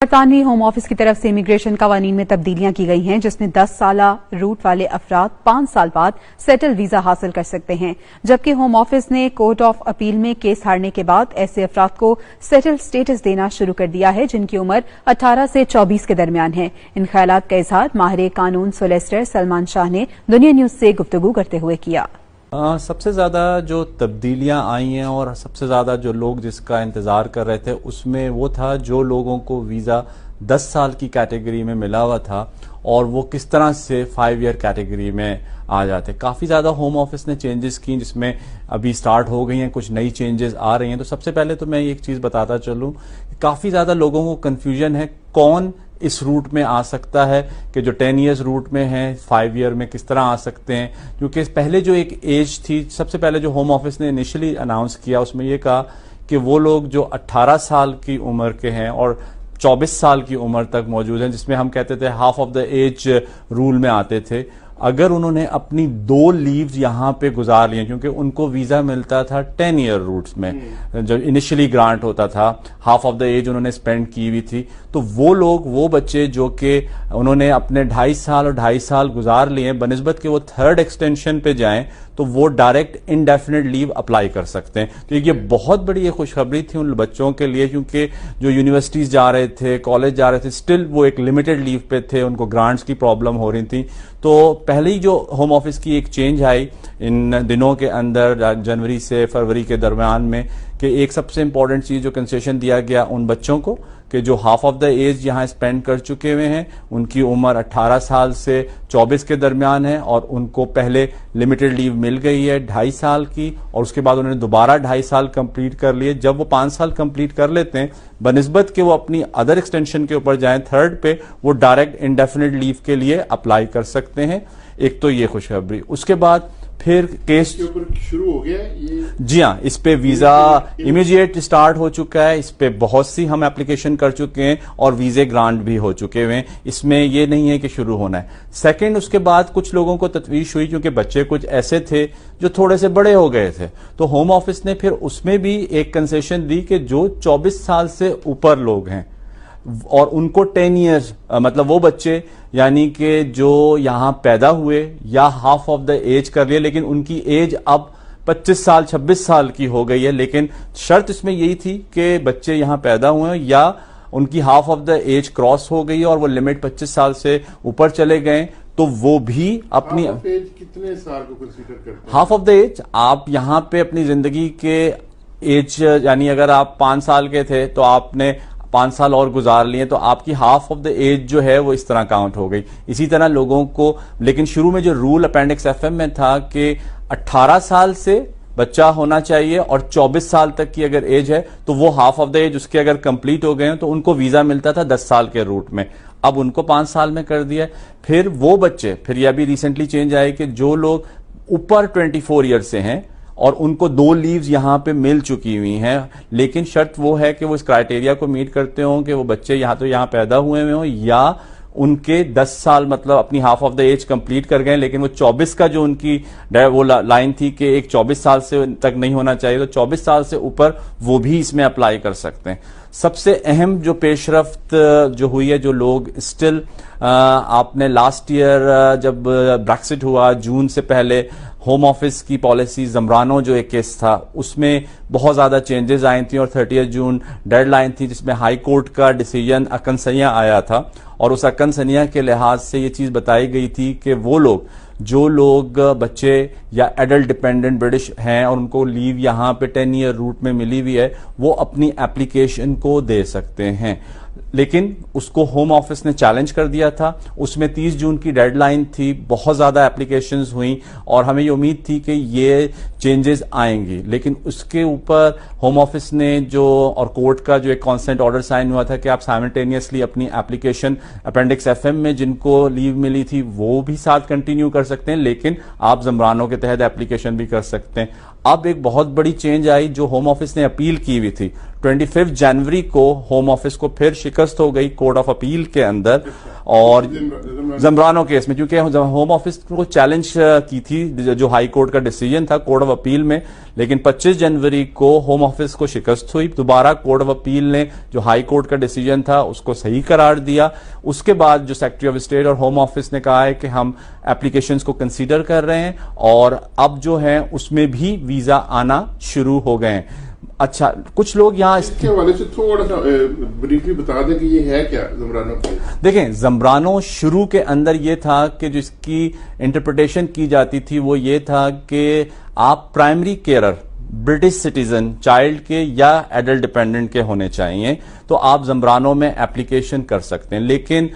برطانوی home office کی طرف سے امیگریشن قوانین میں تبدیلیاں کی گئی ہیں، جس میں 10 سالہ روٹ والے افراد 5 سال بعد سیٹل ویزا حاصل کر سکتے ہیں، جبکہ ہوم آفس نے کورٹ آف اپیل میں کیس ہارنے کے بعد ایسے افراد کو سیٹل سٹیٹس دینا شروع کر دیا ہے جن کی عمر 18 سے 24 کے درمیان ہے۔ ان خیالات کا اظہار ماہر قانون سولیسٹر سلمان شاہ نے دنیا نیوز سے گفتگو کرتے ہوئے کیا۔ سب سے زیادہ جو تبدیلیاں آئی ہیں اور سب سے زیادہ جو لوگ جس کا انتظار کر رہے تھے اس میں وہ تھا جو لوگوں کو ویزا 10 سال کی کیٹیگری میں ملا ہوا تھا اور وہ کس طرح سے 5 ایئر کیٹیگری میں آ جاتے۔ کافی زیادہ ہوم آفس نے چینجز کی جس میں ابھی سٹارٹ ہو گئی ہیں، کچھ نئی چینجز آ رہی ہیں۔ تو سب سے پہلے تو میں ایک چیز بتاتا چلوں، کافی زیادہ لوگوں کو کنفیوژن ہے کون اس روٹ میں آ سکتا ہے کہ جو 10 ایئرز روٹ میں ہیں 5 ایئر میں کس طرح آ سکتے ہیں، کیونکہ پہلے جو ایک ایج تھی، سب سے پہلے جو ہوم آفس نے انیشلی اناؤنس کیا اس میں یہ کہا کہ وہ لوگ جو 18 سال کی عمر کے ہیں اور 24 سال کی عمر تک موجود ہیں، جس میں ہم کہتے تھے half of the age rule میں آتے تھے، اگر انہوں نے اپنی 2 لیوز یہاں پہ گزار لی ہیں، کیونکہ ان کو ویزا ملتا تھا 10 ایئر روٹس میں جو انیشلی گرانٹ ہوتا تھا، ہاف آف دا ایج انہوں نے اسپینڈ کی ہوئی تھی، تو وہ لوگ وہ بچے جو کہ انہوں نے اپنے 2.5 سال اور 2.5 سال گزار لیے بنسبت کہ وہ 3rd ایکسٹینشن پہ جائیں تو وہ ڈائریکٹ انڈیفینٹ لیو اپلائی کر سکتے ہیں۔ تو یہ بہت بڑی یہ خوشخبری تھی ان بچوں کے لیے، کیونکہ جو یونیورسٹیز جا رہے تھے، کالج جا رہے تھے، اسٹل وہ ایک لمیٹڈ لیو پہ تھے، ان کو گرانٹس کی پرابلم ہو رہی تھی۔ تو پہلے ہی جو ہوم آفس کی ایک چینج آئی ان دنوں کے اندر جنوری سے فروری کے درمیان میں کہ ایک سب سے امپورٹنٹ چیز جو کنسیشن دیا گیا ان بچوں کو کہ جو ہاف آف دا ایج یہاں اسپینڈ کر چکے ہوئے ہیں، ان کی عمر 18 سال سے 24 کے درمیان ہے اور ان کو پہلے لمیٹڈ لیو مل گئی ہے 2.5 سال کی، اور اس کے بعد انہوں نے دوبارہ 2.5 سال کمپلیٹ کر لیے۔ جب وہ 5 سال کمپلیٹ کر لیتے ہیں بنسبت کہ وہ اپنی ادر ایکسٹینشن کے اوپر جائیں 3rd پہ، وہ ڈائریکٹ انڈیفینٹ لیو کے لیے اپلائی کر سکتے ہیں۔ ایک تو یہ خوشخبری، اس کے بعد پھر کیس شروع ہو گیا یہ، جی ہاں، اس پہ ویزا امیڈیٹ سٹارٹ ہو چکا ہے، اس پہ بہت سی ہم اپلیکیشن کر چکے ہیں اور ویزے گرانٹ بھی ہو چکے ہوئے ہیں، اس میں یہ نہیں ہے کہ شروع ہونا ہے۔ سیکنڈ، اس کے بعد کچھ لوگوں کو تشویش ہوئی کیونکہ بچے کچھ ایسے تھے جو تھوڑے سے بڑے ہو گئے تھے، تو ہوم آفس نے پھر اس میں بھی ایک کنسیشن دی کہ جو 24 سال سے اوپر لوگ ہیں اور ان کو 10 ایئرز مطلب وہ بچے یعنی کہ جو یہاں پیدا ہوئے یا ہاف آف دا ایج کر لیے لیکن ان کی ایج اب 25 سال 26 سال کی ہو گئی ہے، لیکن شرط اس میں یہی تھی کہ بچے یہاں پیدا ہوئے ہیں یا ان کی half of the age cross ہو گئی ہے اور وہ لمٹ 25 سال سے اوپر چلے گئے، تو وہ بھی اپنی کتنے سال کو کنسیڈر کرتے ہیں؟ ہاف آف دا ایج آپ یہاں پہ اپنی زندگی کے ایج یعنی اگر آپ 5 سال کے تھے تو آپ نے 5 سال اور گزار لیے تو آپ کی ہاف آف دا ایج جو ہے وہ اس طرح کاؤنٹ ہو گئی۔ اسی طرح لوگوں کو، لیکن شروع میں جو رول اپینڈکس ایف ایم میں تھا کہ 18 سال سے بچہ ہونا چاہیے اور 24 سال تک کی اگر ایج ہے تو وہ ہاف آف دا ایج اس کے اگر کمپلیٹ ہو گئے ہیں تو ان کو ویزا ملتا تھا 10 سال کے روٹ میں، اب ان کو 5 سال میں کر دیا ہے۔ پھر وہ بچے، پھر یہ ابھی ریسنٹلی چینج آئے کہ جو لوگ اوپر 24 ایئر سے ہیں اور ان کو 2 لیوز یہاں پہ مل چکی ہوئی ہیں، لیکن شرط وہ ہے کہ وہ اس کرائیٹیریا کو میٹ کرتے ہوں کہ وہ بچے یہاں پیدا ہوئے ہوں یا ان کے 10 سال مطلب اپنی half of the age complete کر گئے، لیکن وہ 24 کا جو ان کی وہ لائن تھی کہ ایک 24 سال سے تک نہیں ہونا چاہیے، تو 24 سال سے اوپر وہ بھی اس میں اپلائی کر سکتے ہیں۔ سب سے اہم جو پیش رفت جو ہوئی ہے، جو لوگ اسٹل آپ نے لاسٹ ایئر جب بریکسٹ ہوا جون سے پہلے ہوم آفس کی پالیسی زمرانو جو ایک کیس تھا اس میں بہت زیادہ چینجز آئی تھیں اور 30 جون ڈیڈ لائن تھی جس میں ہائی کورٹ کا ڈیسیجن اکن سنیا آیا تھا، اور اس اکن سنیا کے لحاظ سے یہ چیز بتائی گئی تھی کہ وہ لوگ جو لوگ بچے یا ایڈلٹ ڈیپینڈنٹ برٹش ہیں اور ان کو لیو یہاں پہ 10 ایئر روٹ میں ملی ہوئی ہے وہ اپنی اپلیکیشن کو دے سکتے ہیں، لیکن اس کو ہوم آفس نے چیلنج کر دیا تھا۔ اس میں 30 جون کی ڈیڈ لائن تھی، بہت زیادہ اپلیکیشنز ہوئیں اور ہمیں یہ امید تھی کہ یہ چینجز آئیں گی، لیکن اس کے اوپر ہوم آفس نے جو اور کورٹ کا جو ایک کانسنٹ آرڈر سائن ہوا تھا کہ آپ سائملٹینیسلی اپنی اپلیکیشن اپینڈکس ایف ایم میں جن کو لیو ملی تھی وہ بھی ساتھ کنٹینیو کر سکتے ہیں، لیکن آپ زمرانوں کے تحت اپلیکیشن بھی کر سکتے ہیں۔ اب ایک بہت بڑی چینج آئی جو ہوم آفس نے اپیل کی ہوئی تھی 25 جنوری کو ہوم آفس کو پھر شکست ہو گئی کورٹ آف اپیل کے اندر اور زمرانو کیس میں, کیونکہ ہوم آفس کو چیلنج کی تھی جو ہائی کورٹ کا ڈیسیجن تھا کورٹ آف اپیل میں, لیکن 25 جنوری کو ہوم آفس کو شکست ہوئی. دوبارہ کورٹ آف اپیل نے جو ہائی کورٹ کا ڈیسیجن تھا اس کو صحیح قرار دیا. اس کے بعد جو سیکرٹری آف اسٹیٹ اور ہوم آفس نے کہا ہے کہ ہم اپلیکیشنز کو کنسیڈر کر رہے ہیں اور اب جو ہے اس میں بھی ویزا آنا شروع ہو گئے ہیں. اچھا, کچھ لوگ یہاں اس کے حوالے سے تھوڑا سا بریفلی بتا دیں کہ یہ ہے کیا زمرانو کیس. دیکھیں, زمرانو شروع کے اندر یہ تھا کہ جس کی انٹرپریٹیشن کی جاتی تھی وہ یہ تھا کہ آپ پرائمری کیئرر برٹش سٹیزن چائلڈ کے یا ایڈلٹ ڈیپینڈنٹ کے ہونے چاہیے تو آپ زمرانو میں اپلیکیشن کر سکتے ہیں. لیکن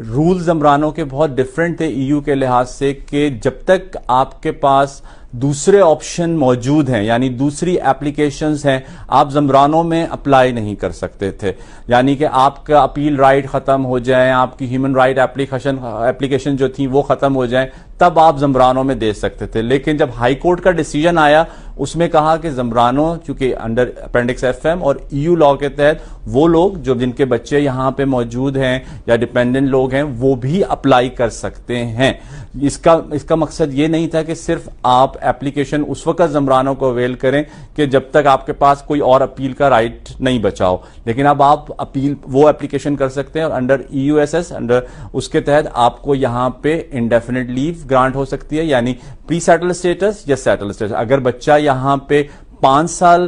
رول زمرانو کے بہت ڈیفرنٹ تھے ای یو کے لحاظ سے کہ جب تک آپ کے پاس دوسرے آپشن موجود ہیں یعنی دوسری اپلیکیشنز ہیں آپ زمرانو میں اپلائی نہیں کر سکتے تھے. یعنی کہ آپ کا اپیل رائٹ ختم ہو جائیں, آپ کی ہیومن رائٹ اپلیکیشن جو تھی وہ ختم ہو جائیں تب آپ زمرانو میں دے سکتے تھے. لیکن جب ہائی کورٹ کا ڈیسیجن آیا اس میں کہا کہ زمرانو چونکہ انڈر اپینڈکس ایف ایم اور ای یو لا کے تحت وہ لوگ جو جن کے بچے یہاں پہ موجود ہیں یا ڈیپینڈنٹ لوگ ہیں وہ بھی اپلائی کر سکتے ہیں. اس کا مقصد یہ نہیں تھا کہ صرف آپ اپلیکیشن اس وقت زمرانو کو اویل کریں کہ جب تک آپ کے پاس کوئی اور اپیل کا رائٹ نہیں بچا ہو, لیکن اب آپ اپیل وہ اپلیکیشن کر سکتے ہیں اور under E U S S under اس کے تحت آپ کو یہاں پہ انڈیفینٹ لیو گرانٹ ہو سکتی ہے یعنی پری سیٹل اسٹیٹس یا سیٹل اسٹیٹس. اگر بچہ یہاں پہ 5 سال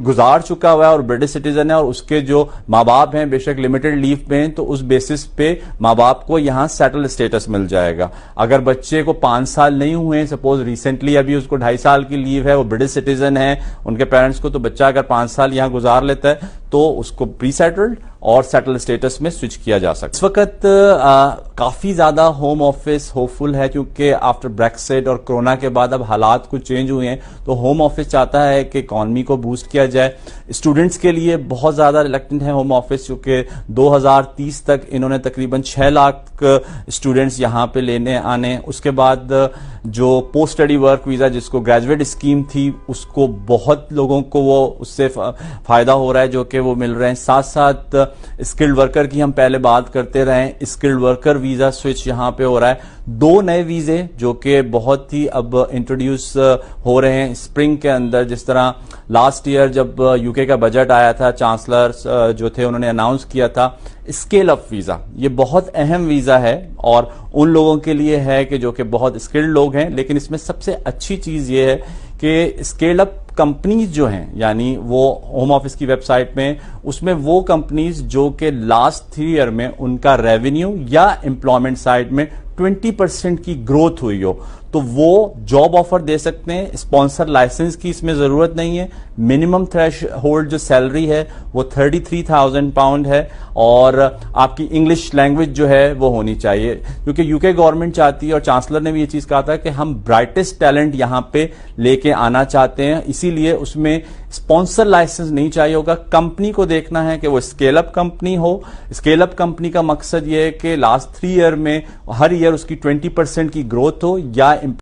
گزار چکا ہوا ہے اور برٹش سٹیزن ہے اور اس کے جو ماں باپ ہیں بے شک لمیٹڈ لیو پہ ہیں تو اس بیسس پہ ماں باپ کو یہاں سیٹل اسٹیٹس مل جائے گا. اگر بچے کو 5 سال نہیں ہوئے ہیں, سپوز ریسنٹلی ابھی اس کو 2.5 سال کی لیو ہے, وہ برٹش سٹیزن ہے ان کے پیرنٹس کو, تو بچہ اگر 5 سال یہاں گزار لیتا ہے تو اس کو پری سیٹلڈ اور سیٹل اسٹیٹس میں سوئچ کیا جا سکتا ہے. اس وقت کافی زیادہ ہوم آفس ہوپ فل ہے کیونکہ آفٹر بریکسٹ اور کورونا کے بعد اب حالات کچھ چینج ہوئے ہیں تو ہوم آفس چاہتا ہے کہ اکانومی کو بوسٹ کیا جائے. اسٹوڈنٹس کے لیے بہت زیادہ ریلیکٹنٹ ہے ہوم آفس کیونکہ 2030 تک انہوں نے تقریباً 6 لاکھ اسٹوڈنٹس یہاں پہ لینے آنے. اس کے بعد جو پوسٹ اسٹڈی ورک ویزا جس کو گریجویٹ اسکیم تھی اس کو بہت لوگوں کو وہ اس سے فائدہ ہو رہا ہے جو کہ وہ مل رہے ہیں. ساتھ ساتھ اسکلڈ ورکر کی ہم پہلے بات کرتے رہے ہیں, اسکلڈ ورکر ویزا سوئچ یہاں پہ ہو رہا ہے. 2 نئے ویزے جو کہ بہت ہی اب انٹروڈیوس ہو رہے ہیں اسپرنگ کے اندر. جس طرح لاسٹ ایئر جب یو کے کا بجٹ آیا تھا چانسلر جو تھے انہوں نے اناؤنس کیا تھا اسکیل اپ ویزا. یہ بہت اہم ویزا ہے اور ان لوگوں کے لیے ہے کہ جو کہ بہت اسکلڈ لوگ ہیں. لیکن اس میں سب سے اچھی چیز یہ ہے کہ اسکیل اپ کمپنیز جو ہیں یعنی وہ ہوم آفس کی ویب سائٹ میں اس میں وہ کمپنیز جو کہ لاسٹ 3 ایئر میں ان کا ریونیو یا امپلائمنٹ سائڈ میں 20% کی گروتھ ہوئی ہو تو وہ جاب آفر دے سکتے ہیں. اسپانسر لائسنس کی اس میں ضرورت نہیں ہے. منیمم تھریش ہولڈ جو سیلری ہے وہ 33,000 پاؤنڈ ہے اور آپ کی انگلش لینگویج جو ہے وہ ہونی چاہیے کیونکہ یو کے گورنمنٹ چاہتی ہے اور چانسلر نے بھی یہ چیز کہا تھا کہ ہم برائٹسٹ ٹیلنٹ یہاں پہ لے کے آنا چاہتے ہیں. اسی لیے اس میں اسپانسر لائسنس نہیں چاہیے ہوگا. کمپنی کو دیکھنا ہے کہ وہ اسکیل اپ کمپنی ہو. اسکیل اپ کمپنی کا مقصد یہ ہے کہ لاسٹ 3 ایئر میں ہر ایئر اس کی 20% کی گروتھ ہو یا